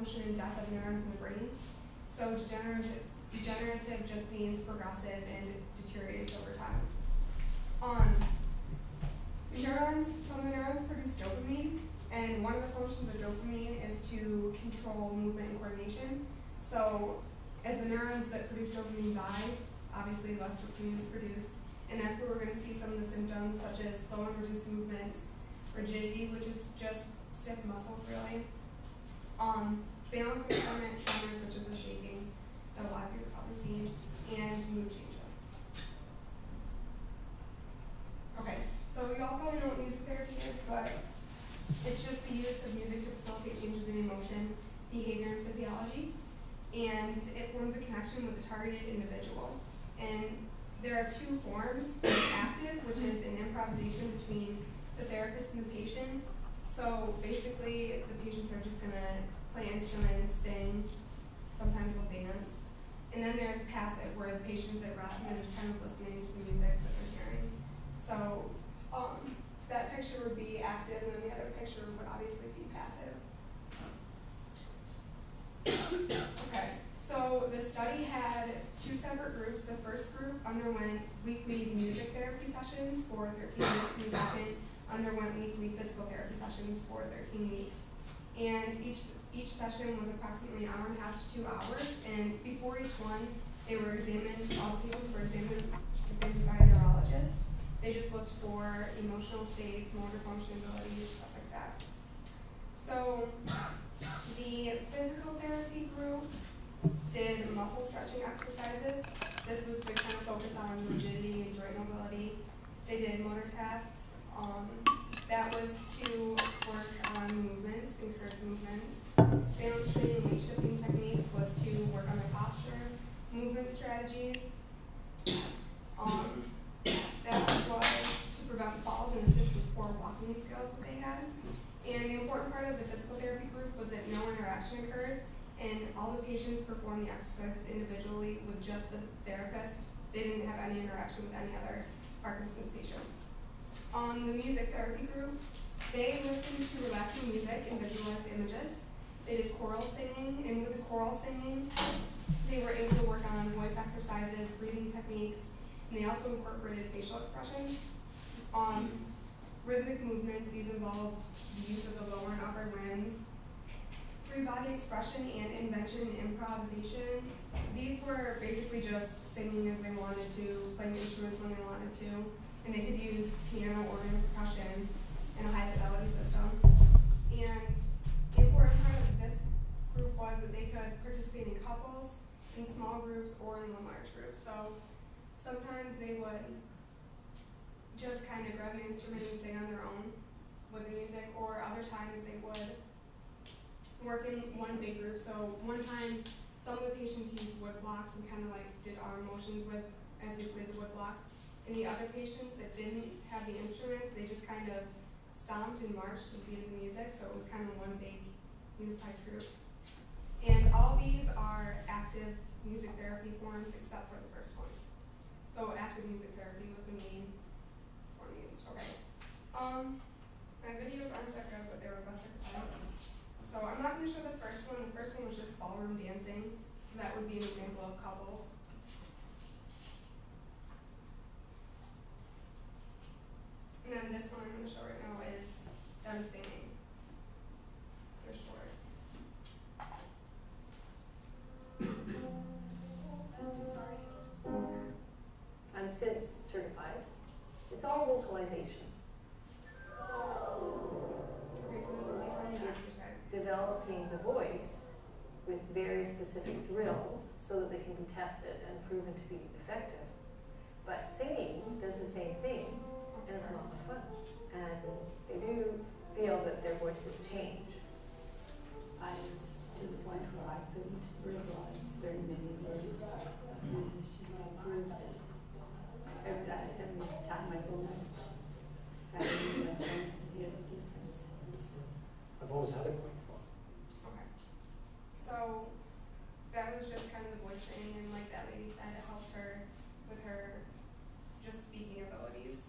malfunction and death of neurons in the brain. So degenerative just means progressive and deteriorates over time. Some of the neurons produce dopamine, and one of the functions of dopamine is to control movement and coordination. So as the neurons that produce dopamine die, obviously less dopamine is produced, and that's where we're going to see some of the symptoms such as slow and reduced movements, rigidity, which is just stiff muscles really, balance impairment, tremors, which is the shaking that a lot of people have probably seen, and mood changes. Okay, so you all probably know what music therapy is, but it's just the use of music to facilitate changes in emotion, behavior, and physiology, and it forms a connection with the targeted individual. And there are two forms: active, which is an improvisation between the therapist and the patient. So basically, the patients are just going to play instruments, sing, sometimes they'll dance. And then there's passive, where the patient's at rest and they're just kind of listening to the music that they're hearing. So that picture would be active, and then the other picture would obviously be passive. Okay, so the study had two separate groups. The first group underwent weekly music therapy sessions for 13 weeks, and the second underwent weekly physical therapy sessions for 13 weeks. And each session was approximately an hour and a half to 2 hours, and before each one, they were examined, all the patients were examined by a neurologist. They just looked for emotional states, motor function abilities, stuff like that. So the physical therapy group did muscle stretching exercises. This was to kind of focus on rigidity and joint mobility. They did motor tasks. That was to work on movements, encourage movements. Balance training and weight shifting techniques was to work on the posture, movement strategies. That was to prevent falls and assist with poor walking skills that they had. And the important part of the physical therapy group was that no interaction occurred, and all the patients performed the exercises individually with just the therapist. They didn't have any interaction with any other Parkinson's patients. On the music therapy group, they listened to relaxing music and visualized images. They did choral singing, and with the choral singing, they were able to work on voice exercises, breathing techniques, and they also incorporated facial expressions. Rhythmic movements, these involved the use of the lower and upper limbs. Free body expression and invention and improvisation. These were basically just singing as they wanted to, playing instruments when they wanted to, and they could use piano, organ, percussion, and a high fidelity system. And the important part of this group was that they could participate in couples, in small groups, or in one large group. So sometimes they would just kind of grab an instrument and sing on their own with the music, or other times they would work in one big group. So one time, some of the patients used wood blocks and kind of like did arm motions with as they played the wood blocks. And the other patients that didn't have the instruments, they just kind of stomped and marched to the beat of the music. So it was kind of one big unified group. And all these are active music therapy forms except for the first one. So active music therapy was the main form used. Okay. My videos aren't that good, but they were best I could find. So I'm not going to show the first one. The first one was just ballroom dancing. So that would be an example of couples. And then this one I'm going to show right now is them singing. They're short. I'm SIDS certified. It's all vocalization. Okay, so this will be some exercise. Developing the voice with very specific drills so that they can be tested and proven to be effective. But singing does the same thing, and it's a lot more fun. And they do feel that their voices change. I was to the point where I couldn't verbalize very many words, and she's improved it. Every time I go out, family, my friends can hear the difference. I've always had it quite fun. Okay. So that was just kind of the voice training, and like that lady said, it helped her with her just speaking abilities.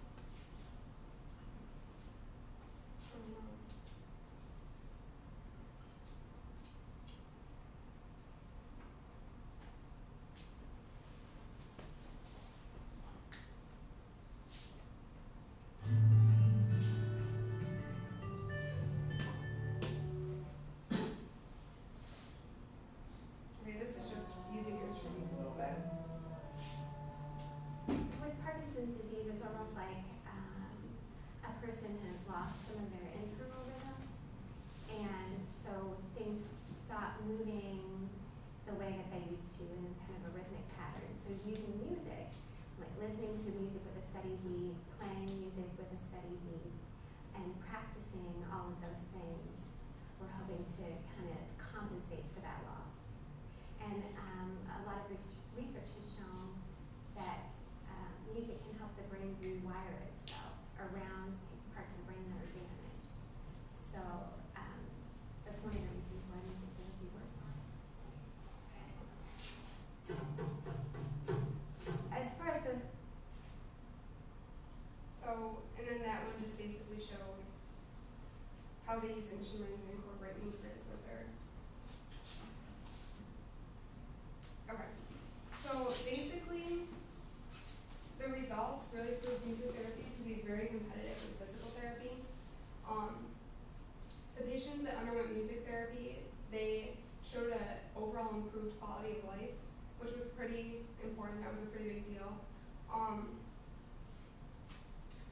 they need. And practicing all of those things, we're hoping to kind of compensate for that loss. And a lot of research has shown that music can help the brain rewire itself around parts of the brain that are damaged. So that's one of the reasons why music therapy works. As far as the and then that one just basically showed how they use instruments and incorporate movements with their. Okay. So basically, the results really proved music therapy to be very competitive with physical therapy. The patients that underwent music therapy, they showed an overall improved quality of life, which was pretty important. That was a pretty big deal.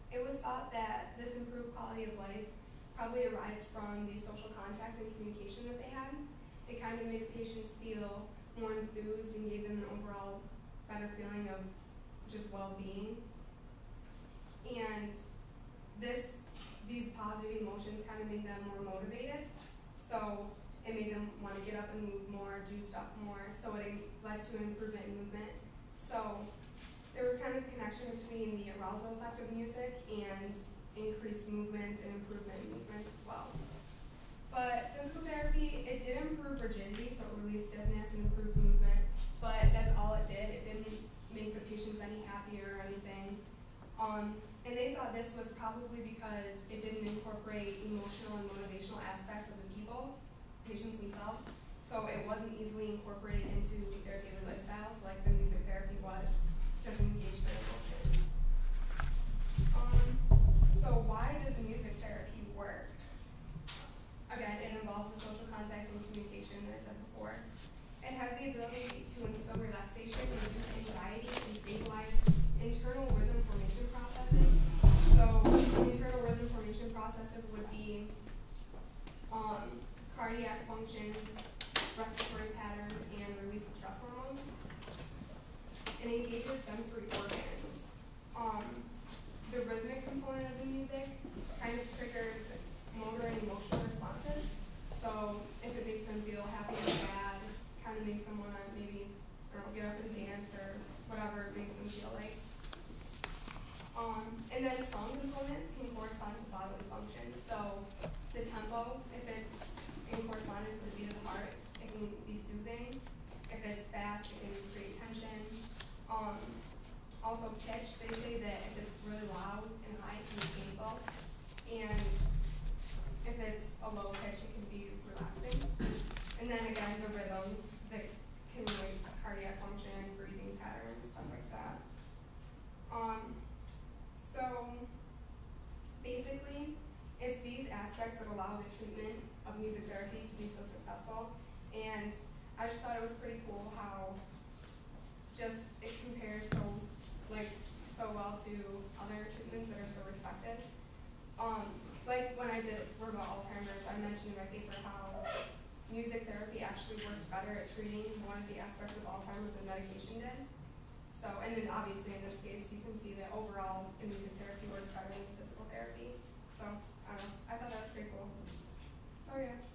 It was thought that this improved quality of life probably arised from the social contact and communication that they had. It kind of made the patients feel more enthused and gave them an overall better feeling of just well-being. And these positive emotions kind of made them more motivated. So it made them want to get up and move more, do stuff more. So it led to an improvement in movement. So there was kind of a connection between the arousal effect of music and increased movements and improvement in movements as well. But physical therapy, it did improve rigidity, so it relieved stiffness and improved movement, but that's all it did. It didn't make the patients any happier or anything. And they thought this was probably because it didn't incorporate emotional and motivational aspects of the patients themselves, so it wasn't easily incorporated into their daily lifestyles like the music therapy was. Doesn't engage their emotions. So why does music therapy work? Again, it involves the social contact and communication that I said before. It has the ability to instill relaxation, reduce anxiety, and stabilize internal rhythm formation processes. So internal rhythm formation processes would be cardiac functions, respiratory patterns, and release of stress hormones. It engages sensory organs. The rhythmic component of the music kind of triggers motor and emotional responses. So if it makes them feel happy or sad, kind of makes them want to maybe, get up and dance or whatever it makes them feel like. And then song components can correspond to bodily functions. So the tempo, if it's in correspondence with the beat of the heart, it can be soothing. If it's fast, it can create tension. Also pitch, they say that if it's really loud and high, it can be painful. And if it's a low pitch, it can be relaxing. And then again, the rhythms that can relate to cardiac function, breathing patterns, stuff like that. So basically, it's these aspects that allow the treatment of music therapy to be so successful. And I just thought it was pretty cool how just it compares so well to other treatments that are so respected. Like when I did work about Alzheimer's, I mentioned in my paper how music therapy actually worked better at treating one of the aspects of Alzheimer's than medication did. So, and then obviously in this case, you can see that overall the music therapy works better than physical therapy. So, I don't know, I thought that was pretty cool. So yeah.